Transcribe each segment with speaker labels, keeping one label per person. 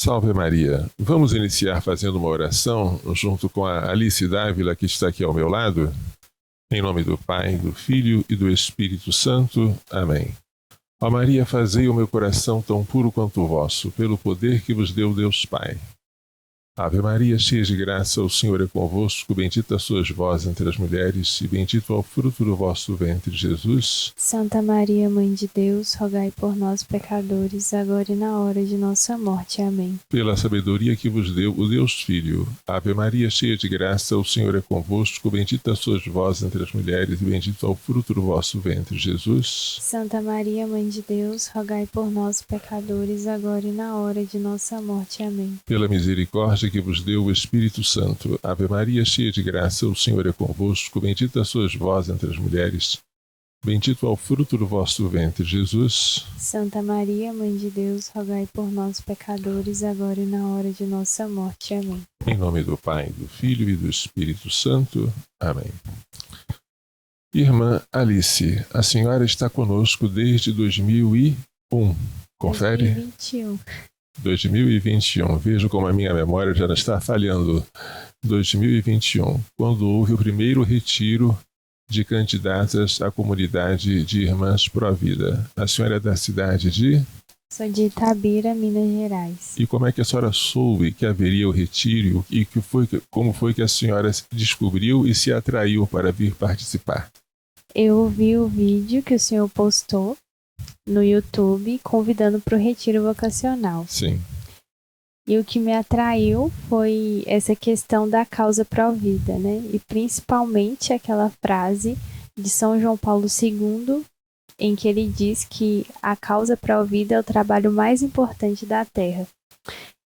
Speaker 1: Salve Maria! Vamos iniciar fazendo uma oração junto com a Alice Dávila, que está aqui ao meu lado? Em nome do Pai, do Filho e do Espírito Santo. Amém. Ó Maria, fazei o meu coração tão puro quanto o vosso, pelo poder que vos deu Deus Pai. Ave Maria, cheia de graça, o Senhor é convosco, bendita sois vós entre as mulheres, e bendito é o fruto do vosso ventre, Jesus.
Speaker 2: Santa Maria, Mãe de Deus, rogai por nós, pecadores, agora e na hora de nossa morte. Amém.
Speaker 1: Pela sabedoria que vos deu o Deus Filho. Ave Maria, cheia de graça, o Senhor é convosco, bendita sois vós entre as mulheres, e bendito é o fruto do vosso ventre, Jesus.
Speaker 2: Santa Maria, Mãe de Deus, rogai por nós, pecadores, agora e na hora de nossa morte. Amém.
Speaker 1: Pela misericórdia que vos deu o Espírito Santo. Ave Maria, cheia de graça, o Senhor é convosco, bendita sois vós entre as mulheres, bendito é o fruto do vosso ventre, Jesus.
Speaker 2: Santa Maria, Mãe de Deus, rogai por nós, pecadores, agora e na hora de nossa morte. Amém.
Speaker 1: Em nome do Pai, do Filho e do Espírito Santo. Amém. Irmã Alice, a senhora está conosco desde 2001. Confere?
Speaker 2: 2021.
Speaker 1: 2021. Vejo como a minha memória já está falhando. 2021, quando houve o primeiro retiro de candidatas à comunidade de Irmãs Pro Vida. A senhora é da cidade de?
Speaker 2: Sou de Itabira, Minas Gerais.
Speaker 1: E como é que a senhora soube que haveria o retiro e como foi que a senhora descobriu e se atraiu para vir participar?
Speaker 2: Eu vi o vídeo que o senhor postou no YouTube, convidando para o retiro vocacional.
Speaker 1: Sim.
Speaker 2: E o que me atraiu foi essa questão da causa pró-vida, né? E principalmente aquela frase de São João Paulo II, em que ele diz que a causa pró-vida é o trabalho mais importante da Terra.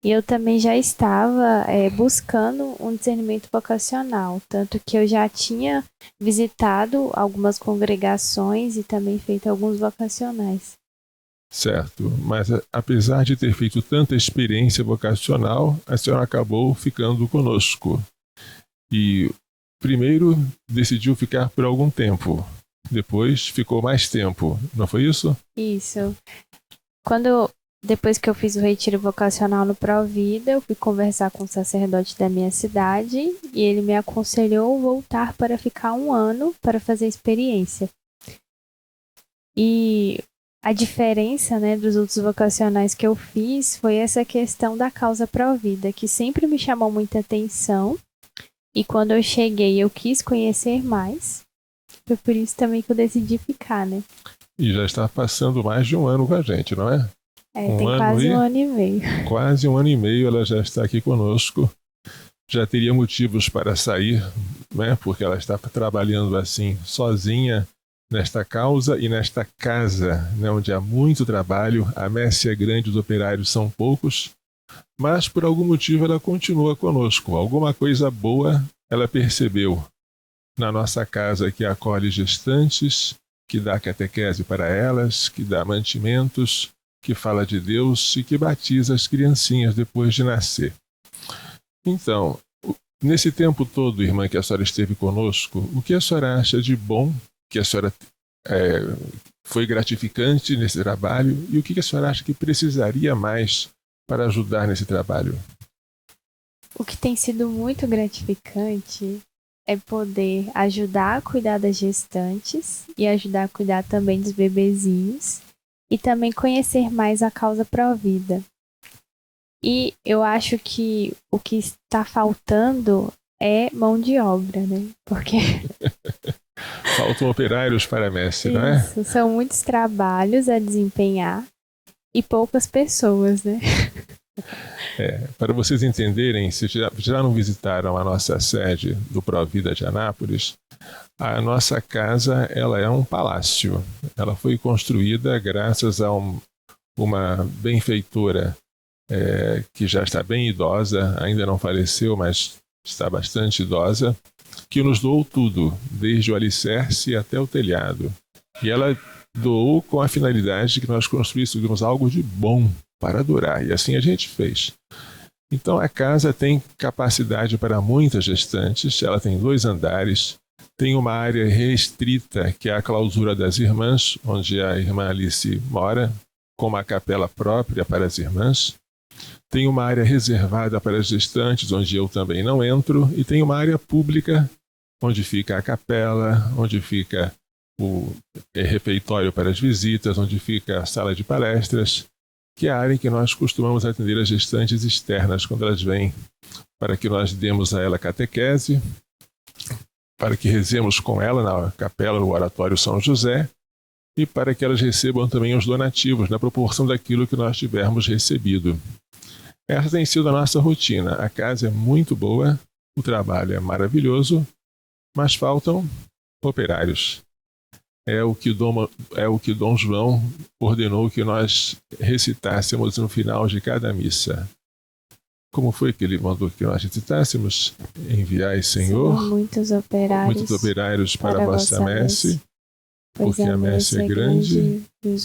Speaker 2: E eu também já estava buscando um discernimento vocacional, tanto que eu já tinha visitado algumas congregações e também feito alguns vocacionais.
Speaker 1: Certo, mas apesar de ter feito tanta experiência vocacional, a senhora acabou ficando conosco. E primeiro decidiu ficar por algum tempo, depois ficou mais tempo, não foi isso?
Speaker 2: Isso. Depois que eu fiz o retiro vocacional no Provida, eu fui conversar com o sacerdote da minha cidade e ele me aconselhou voltar para ficar 1 ano para fazer a experiência. E a diferença, né, dos outros vocacionais que eu fiz foi essa questão da causa Provida, que sempre me chamou muita atenção. E quando eu cheguei, eu quis conhecer mais. Foi por isso também que eu decidi ficar, né?
Speaker 1: E já está passando mais de 1 ano com a gente, não é?
Speaker 2: Tem quase 1 ano e meio.
Speaker 1: Quase 1 ano e meio ela já está aqui conosco. Já teria motivos para sair, né? Porque ela está trabalhando assim, sozinha, nesta causa e nesta casa, né? Onde há muito trabalho, a messe é grande, os operários são poucos, mas por algum motivo ela continua conosco. Alguma coisa boa ela percebeu na nossa casa, que acolhe gestantes, que dá catequese para elas, que dá mantimentos, que fala de Deus e que batiza as criancinhas depois de nascer. Então, nesse tempo todo, irmã, que a senhora esteve conosco, o que a senhora acha de bom, que a senhora foi gratificante nesse trabalho, e o que a senhora acha que precisaria mais para ajudar nesse trabalho?
Speaker 2: O que tem sido muito gratificante é poder ajudar a cuidar das gestantes e ajudar a cuidar também dos bebezinhos e também conhecer mais a causa pró-vida. E eu acho que o que está faltando é mão de obra, né? Porque
Speaker 1: faltam operários para a messe, não é?
Speaker 2: Isso, são muitos trabalhos a desempenhar e poucas pessoas, né?
Speaker 1: Para vocês entenderem, se já não visitaram a nossa sede do Provida de Anápolis, a nossa casa ela é um palácio. Ela foi construída graças a uma benfeitora que já está bem idosa, ainda não faleceu, mas está bastante idosa, que nos doou tudo, desde o alicerce até o telhado. E ela doou com a finalidade de que nós construíssemos algo de bom para durar, e assim a gente fez. Então a casa tem capacidade para muitas gestantes, ela tem 2 andares, tem uma área restrita, que é a clausura das irmãs, onde a irmã Alice mora, com uma capela própria para as irmãs, Tem uma área reservada para as gestantes, onde eu também não entro, e tem uma área pública, onde fica a capela, onde fica o refeitório para as visitas, onde fica a sala de palestras, que é a área em que nós costumamos atender as gestantes externas quando elas vêm, para que nós demos a ela catequese, para que rezemos com ela na capela, no Oratório São José, e para que elas recebam também os donativos, na proporção daquilo que nós tivermos recebido. Essa tem sido a nossa rotina. A casa é muito boa, o trabalho é maravilhoso, mas faltam operários. É o que Dom João ordenou que nós recitássemos no final de cada missa. Como foi que ele mandou que nós recitássemos? Enviai, Senhor,
Speaker 2: muitos operários
Speaker 1: para a vossa messe, porque a messe é grande
Speaker 2: e os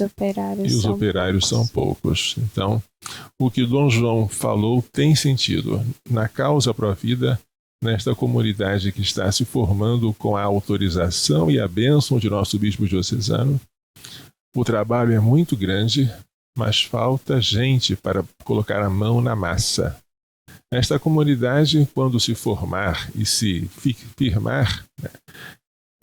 Speaker 2: operários
Speaker 1: são poucos. Então, o que Dom João falou tem sentido. Na causa pró-vida, nesta comunidade que está se formando com a autorização e a bênção de nosso bispo diocesano, o trabalho é muito grande, mas falta gente para colocar a mão na massa. Esta comunidade, quando se formar e se firmar,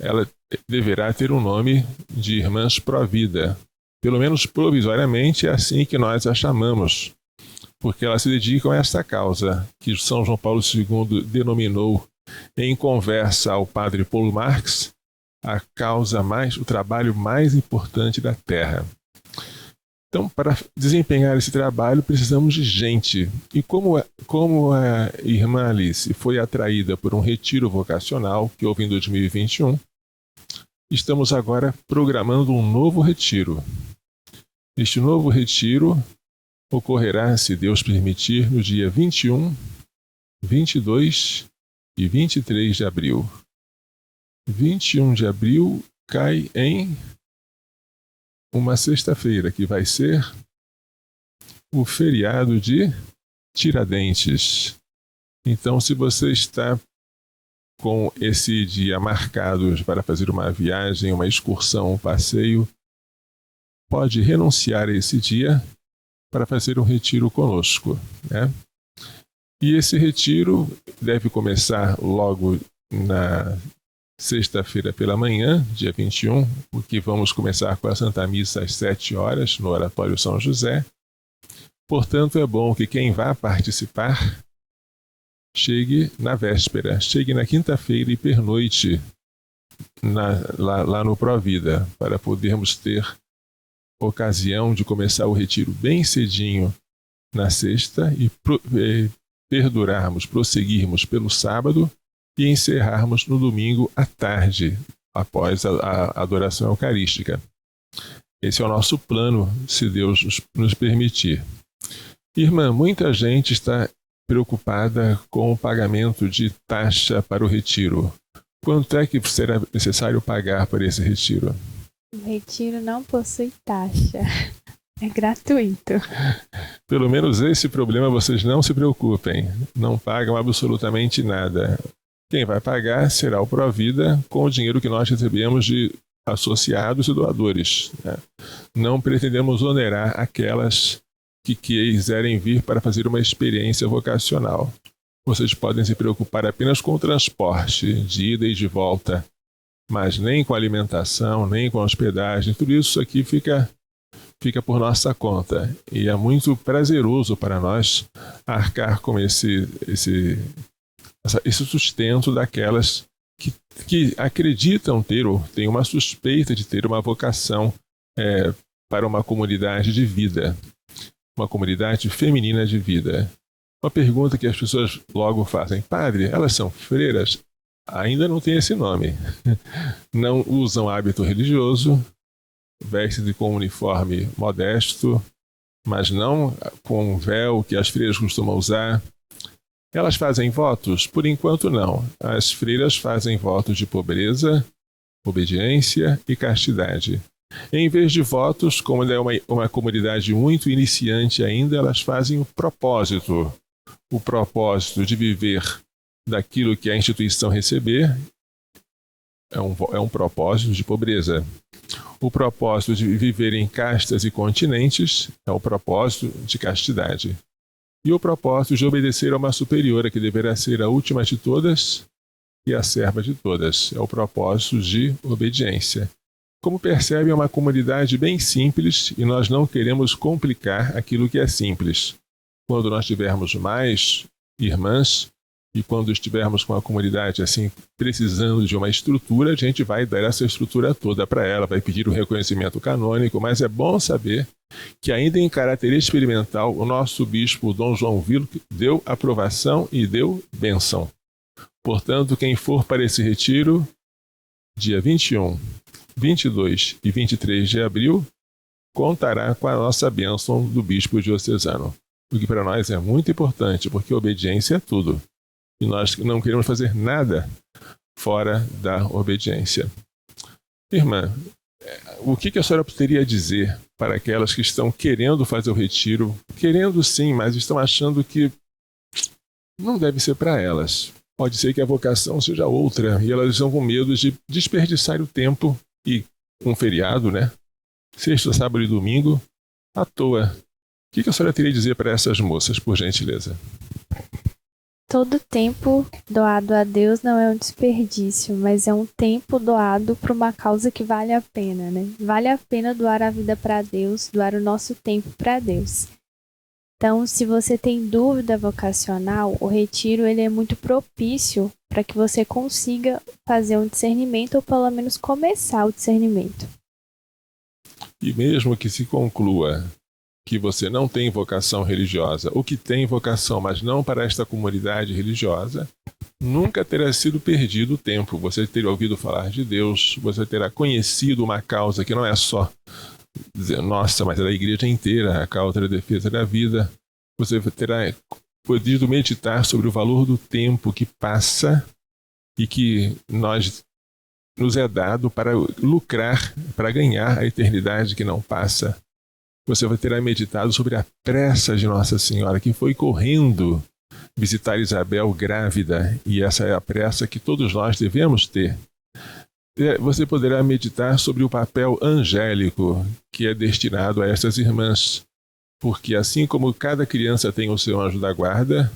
Speaker 1: ela deverá ter um nome de Irmãs Pró-Vida. Pelo menos provisoriamente é assim que nós a chamamos, porque elas se dedicam a esta causa, que São João Paulo II denominou, em conversa ao padre Paulo Marx, o trabalho mais importante da Terra. Então, para desempenhar esse trabalho, precisamos de gente. E como a irmã Alice foi atraída por um retiro vocacional que houve em 2021, estamos agora programando um novo retiro. Este novo retiro ocorrerá, se Deus permitir, no dia 21, 22 e 23 de abril. 21 de abril cai em uma sexta-feira, que vai ser o feriado de Tiradentes. Então, se você está com esse dia marcado para fazer uma viagem, uma excursão, um passeio, pode renunciar a esse dia para fazer um retiro conosco, né? E esse retiro deve começar logo na sexta-feira pela manhã, dia 21, porque vamos começar com a Santa Missa às 7 horas, no Oratório São José. Portanto, é bom que quem vá participar chegue na véspera, chegue na quinta-feira e pernoite lá no Pró-Vida, para podermos ter ocasião de começar o retiro bem cedinho na sexta e prosseguirmos pelo sábado e encerrarmos no domingo à tarde, após a adoração eucarística. Esse é o nosso plano, se Deus nos permitir. Irmã, muita gente está preocupada com o pagamento de taxa para o retiro. Quanto é que será necessário pagar por esse retiro?
Speaker 2: O retiro não possui taxa. É gratuito.
Speaker 1: Pelo menos esse problema vocês não se preocupem. Não pagam absolutamente nada. Quem vai pagar será o Pró-Vida com o dinheiro que nós recebemos de associados e doadores, né? Não pretendemos onerar aquelas que quiserem vir para fazer uma experiência vocacional. Vocês podem se preocupar apenas com o transporte de ida e de volta, mas nem com alimentação, nem com hospedagem. Tudo isso aqui fica por nossa conta. E é muito prazeroso para nós arcar com esse sustento daquelas que acreditam ter ou têm uma suspeita de ter uma vocação para uma comunidade de vida, uma comunidade feminina de vida. Uma pergunta que as pessoas logo fazem: padre, elas são freiras? Ainda não tem esse nome. Não usam hábito religioso, vestem com um uniforme modesto, mas não com um véu que as freiras costumam usar. Elas fazem votos? Por enquanto não. As freiras fazem votos de pobreza, obediência e castidade. Em vez de votos, como é uma comunidade muito iniciante ainda, elas fazem o propósito de viver daquilo que a instituição receber. É um propósito de pobreza. O propósito de viver em castas e continentes é o propósito de castidade. e o propósito de obedecer a uma superiora, que deverá ser a última de todas e a serva de todas. É o propósito de obediência. Como percebem, é uma comunidade bem simples e nós não queremos complicar aquilo que é simples. Quando nós tivermos mais irmãs e quando estivermos com a comunidade assim precisando de uma estrutura, a gente vai dar essa estrutura toda para ela, vai pedir o reconhecimento canônico, mas é bom saber que ainda em caráter experimental, o nosso bispo Dom João Vilo deu aprovação e deu bênção. Portanto, quem for para esse retiro, dia 21, 22 e 23 de abril, contará com a nossa bênção do bispo diocesano. O que para nós é muito importante, porque obediência é tudo. E nós não queremos fazer nada fora da obediência. Irmã, o que a senhora poderia dizer para aquelas que estão querendo fazer o retiro, querendo sim, mas estão achando que não deve ser para elas? Pode ser que a vocação seja outra e elas estão com medo de desperdiçar o tempo e um feriado, né? Sexta, sábado e domingo, à toa. O que a senhora teria a dizer para essas moças, por gentileza?
Speaker 2: Todo tempo doado a Deus não é um desperdício, mas é um tempo doado para uma causa que vale a pena, né? Vale a pena doar a vida para Deus, doar o nosso tempo para Deus. Então, se você tem dúvida vocacional, o retiro ele é muito propício para que você consiga fazer um discernimento ou pelo menos começar o discernimento.
Speaker 1: E mesmo que se conclua que você não tem vocação religiosa, ou que tem vocação, mas não para esta comunidade religiosa, nunca terá sido perdido o tempo. Você terá ouvido falar de Deus, você terá conhecido uma causa que não é só dizer, nossa, mas é da igreja inteira, a causa da defesa da vida. Você terá podido meditar sobre o valor do tempo que passa e que nos é dado para lucrar, para ganhar a eternidade que não passa. Você terá meditado sobre a pressa de Nossa Senhora, que foi correndo visitar Isabel grávida, e essa é a pressa que todos nós devemos ter. Você poderá meditar sobre o papel angélico que é destinado a essas irmãs, porque assim como cada criança tem o seu anjo da guarda,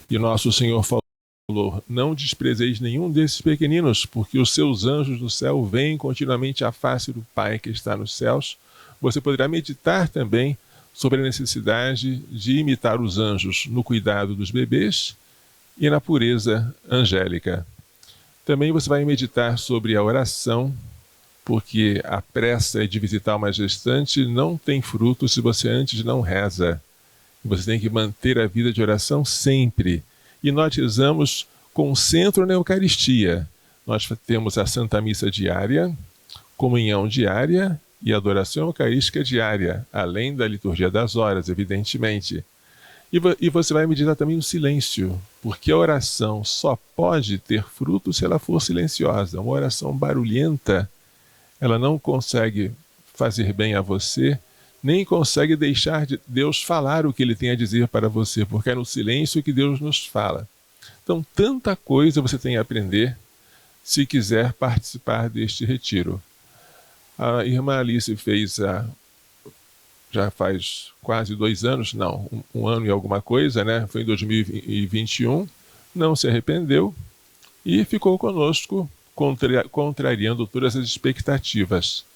Speaker 1: e Nosso Senhor falou, não desprezeis nenhum desses pequeninos, porque os seus anjos do céu veem continuamente a face do Pai que está nos céus. Você poderá meditar também sobre a necessidade de imitar os anjos no cuidado dos bebês e na pureza angélica. Também você vai meditar sobre a oração, porque a pressa de visitar uma gestante não tem fruto se você antes não reza. Você tem que manter a vida de oração sempre. E nós rezamos com centro na Eucaristia. Nós temos a Santa Missa diária, comunhão diária e adoração eucarística diária, além da liturgia das horas, evidentemente. E você vai meditar também no silêncio, porque a oração só pode ter fruto se ela for silenciosa. Uma oração barulhenta, ela não consegue fazer bem a você, nem consegue deixar Deus falar o que Ele tem a dizer para você, porque é no silêncio que Deus nos fala. Então, tanta coisa você tem a aprender se quiser participar deste retiro. A irmã Alice fez já faz quase 2 anos, não, um ano e alguma coisa, né? Foi em 2021, não se arrependeu e ficou conosco, contrariando todas as expectativas.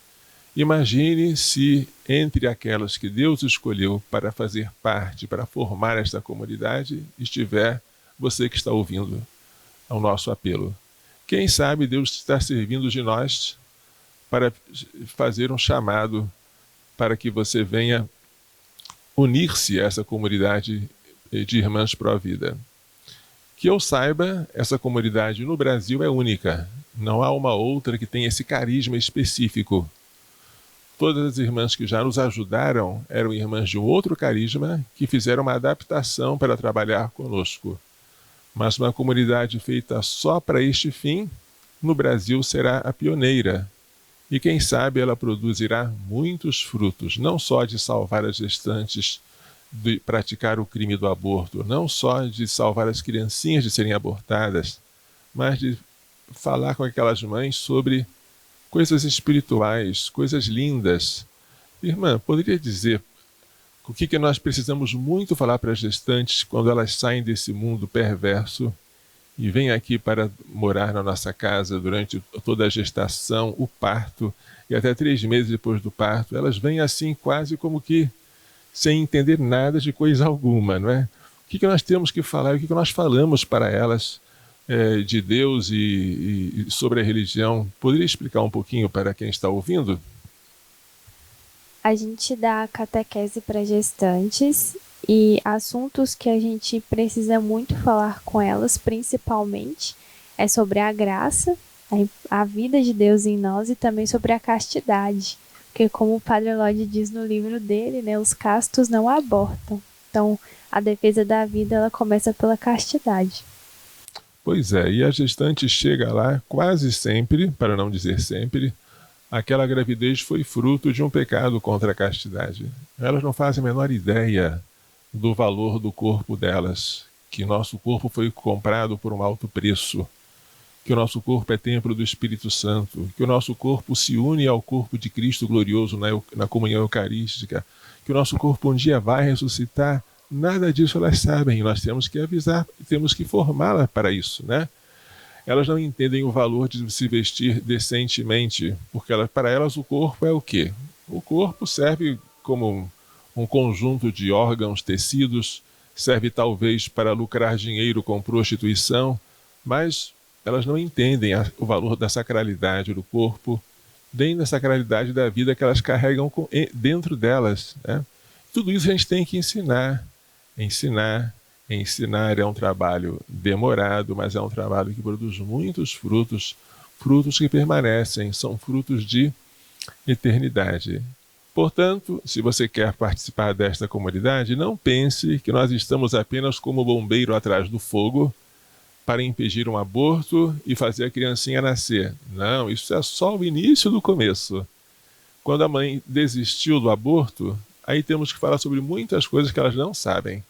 Speaker 1: Imagine se entre aquelas que Deus escolheu para fazer parte, para formar esta comunidade, estiver você que está ouvindo ao nosso apelo. Quem sabe Deus está servindo de nós para fazer um chamado para que você venha unir-se a essa comunidade de irmãs pró-vida. Que eu saiba, essa comunidade no Brasil é única. Não há uma outra que tenha esse carisma específico. Todas as irmãs que já nos ajudaram eram irmãs de um outro carisma que fizeram uma adaptação para trabalhar conosco. Mas uma comunidade feita só para este fim, no Brasil será a pioneira. E quem sabe ela produzirá muitos frutos, não só de salvar as gestantes de praticar o crime do aborto, não só de salvar as criancinhas de serem abortadas, mas de falar com aquelas mães sobre coisas espirituais, coisas lindas. Irmã, poderia dizer O que nós precisamos muito falar para as gestantes quando elas saem desse mundo perverso e vêm aqui para morar na nossa casa durante toda a gestação, o parto, e até 3 meses depois do parto, elas vêm assim quase como que sem entender nada de coisa alguma, não é? O que nós temos que falar, o que nós falamos para elas de Deus e sobre a religião? Poderia explicar um pouquinho para quem está ouvindo?
Speaker 2: A gente dá catequese para gestantes e assuntos que a gente precisa muito falar com elas, principalmente, é sobre a graça, a vida de Deus em nós e também sobre a castidade. Porque como o Padre Lloyd diz no livro dele, né, os castos não abortam. Então, a defesa da vida, ela começa pela castidade.
Speaker 1: Pois é, e a gestante chega lá quase sempre, para não dizer sempre, aquela gravidez foi fruto de um pecado contra a castidade. Elas não fazem a menor ideia do valor do corpo delas, que nosso corpo foi comprado por um alto preço, que o nosso corpo é templo do Espírito Santo, que o nosso corpo se une ao corpo de Cristo glorioso na comunhão eucarística, que o nosso corpo um dia vai ressuscitar. Nada disso elas sabem, nós temos que avisar, temos que formá-la para isso, né? Elas não entendem o valor de se vestir decentemente, porque para elas o corpo é o quê? O corpo serve como um conjunto de órgãos, tecidos, serve talvez para lucrar dinheiro com prostituição, mas elas não entendem o valor da sacralidade do corpo, nem da sacralidade da vida que elas carregam dentro delas, né? Tudo isso a gente tem que ensinar. Ensinar é um trabalho demorado, mas é um trabalho que produz muitos frutos, frutos que permanecem, são frutos de eternidade. Portanto, se você quer participar desta comunidade, não pense que nós estamos apenas como bombeiro atrás do fogo para impedir um aborto e fazer a criancinha nascer. Não, isso é só o início do começo. Quando a mãe desistiu do aborto, aí temos que falar sobre muitas coisas que elas não sabem.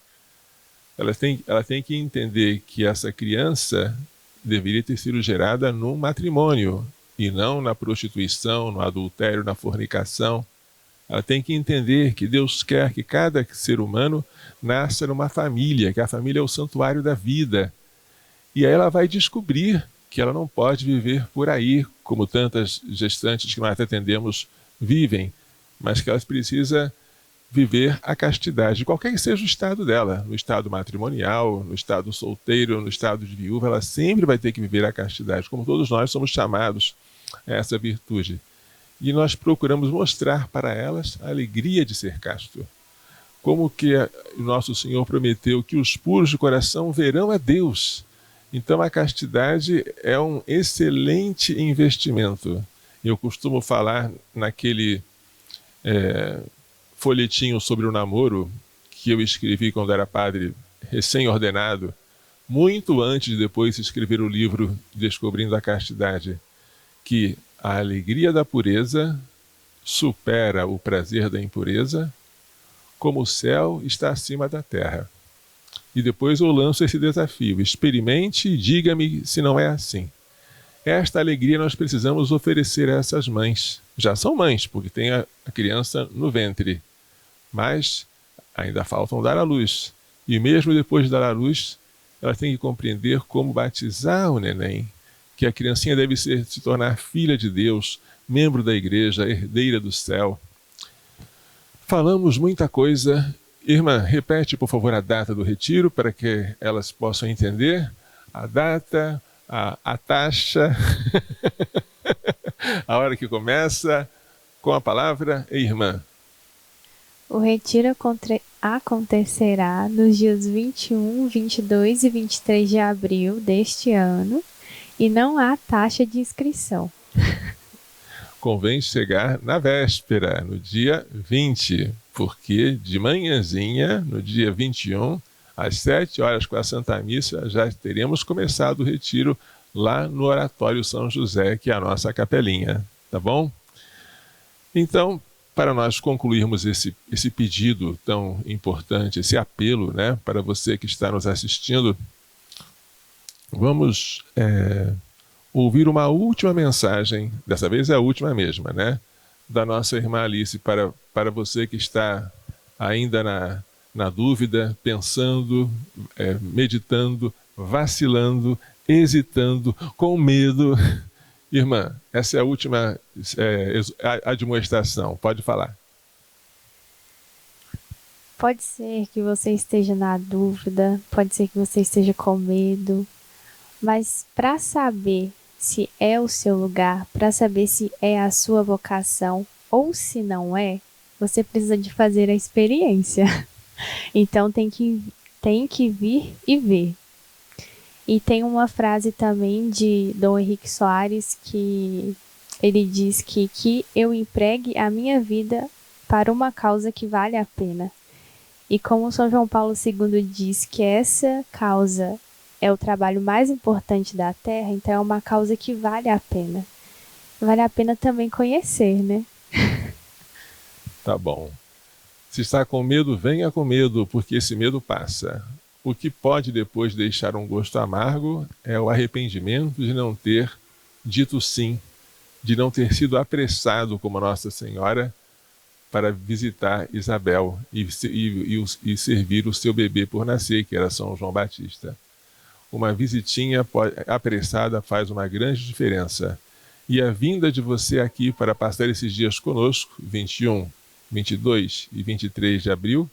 Speaker 1: Ela tem que entender que essa criança deveria ter sido gerada num matrimônio e não na prostituição, no adultério, na fornicação. Ela tem que entender que Deus quer que cada ser humano nasça numa família, que a família é o santuário da vida. E aí ela vai descobrir que ela não pode viver por aí, como tantas gestantes que nós atendemos vivem, mas que elas precisam viver a castidade, qualquer que seja o estado dela, no estado matrimonial, no estado solteiro, no estado de viúva, ela sempre vai ter que viver a castidade, como todos nós somos chamados a essa virtude. E nós procuramos mostrar para elas a alegria de ser casto. Como que o nosso Senhor prometeu que os puros de coração verão a Deus. Então a castidade é um excelente investimento. Eu costumo falar naquele folhetinho sobre o namoro que eu escrevi quando era padre recém-ordenado, muito antes de depois escrever o livro Descobrindo a Castidade, que a alegria da pureza supera o prazer da impureza, como o céu está acima da terra. E depois eu lanço esse desafio: experimente e diga-me se não é assim. Esta alegria nós precisamos oferecer a essas mães. Já são mães, porque tem a criança no ventre, mas ainda faltam dar à luz. E mesmo depois de dar à luz, elas têm que compreender como batizar o neném, que a criancinha deve se tornar filha de Deus, membro da igreja, herdeira do céu. Falamos muita coisa. Irmã, repete, por favor, a data do retiro para que elas possam entender. A data, a taxa, a hora que começa, com a palavra, irmã.
Speaker 2: O retiro acontecerá nos dias 21, 22 e 23 de abril deste ano e não há taxa de inscrição.
Speaker 1: Convém chegar na véspera, no dia 20, porque de manhãzinha, no dia 21, às 7 horas com a Santa Missa, já teremos começado o retiro lá no Oratório São José, que é a nossa capelinha, tá bom? Então, para nós concluirmos esse pedido tão importante, esse apelo, né, para você que está nos assistindo, vamos ouvir uma última mensagem, dessa vez é a última mesma, né, da nossa irmã Alice, para você que está ainda na dúvida, pensando, meditando, vacilando, hesitando, com medo. Irmã, essa é a última admoestação. Pode falar.
Speaker 2: Pode ser que você esteja na dúvida, pode ser que você esteja com medo, mas para saber se é o seu lugar, para saber se é a sua vocação ou se não é, você precisa de fazer a experiência. Então tem que vir e ver. E tem uma frase também de Dom Henrique Soares que ele diz que eu empregue a minha vida para uma causa que vale a pena. E como São João Paulo II diz que essa causa é o trabalho mais importante da Terra, então é uma causa que vale a pena. Vale a pena também conhecer, né?
Speaker 1: Tá bom. Se está com medo, venha com medo, porque esse medo passa. O que pode depois deixar um gosto amargo é o arrependimento de não ter dito sim, de não ter sido apressado como Nossa Senhora para visitar Isabel e servir o seu bebê por nascer, que era São João Batista. Uma visitinha apressada faz uma grande diferença. E a vinda de você aqui para passar esses dias conosco, 21, 22 e 23 de abril,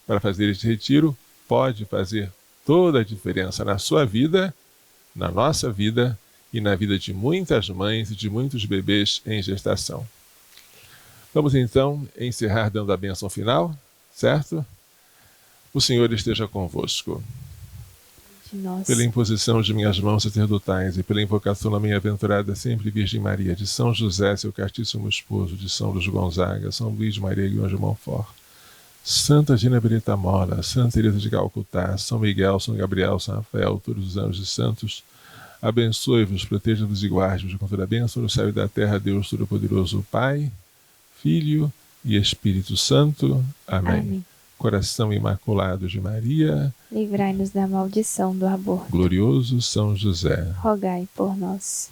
Speaker 1: para fazer este retiro, pode fazer toda a diferença na sua vida, na nossa vida e na vida de muitas mães e de muitos bebês em gestação. Vamos então encerrar dando a bênção final, certo? O Senhor esteja convosco. Pela imposição de minhas mãos sacerdotais e pela invocação da minha aventurada sempre Virgem Maria, de São José, seu castíssimo esposo, de São Luís Gonzaga, São Luís Maria Guion de Montfort, Santa Gina Benita Mola, Santa Teresa de Calcutá, São Miguel, São Gabriel, São Rafael, todos os anjos e santos, abençoe-vos, proteja-vos e guarde-vos com toda a bênção no céu e da terra, Deus Todo-Poderoso, Pai, Filho e Espírito Santo. Amém.
Speaker 2: Amém.
Speaker 1: Coração Imaculado de Maria,
Speaker 2: livrai-nos da maldição do aborto.
Speaker 1: Glorioso São José,
Speaker 2: rogai por nós.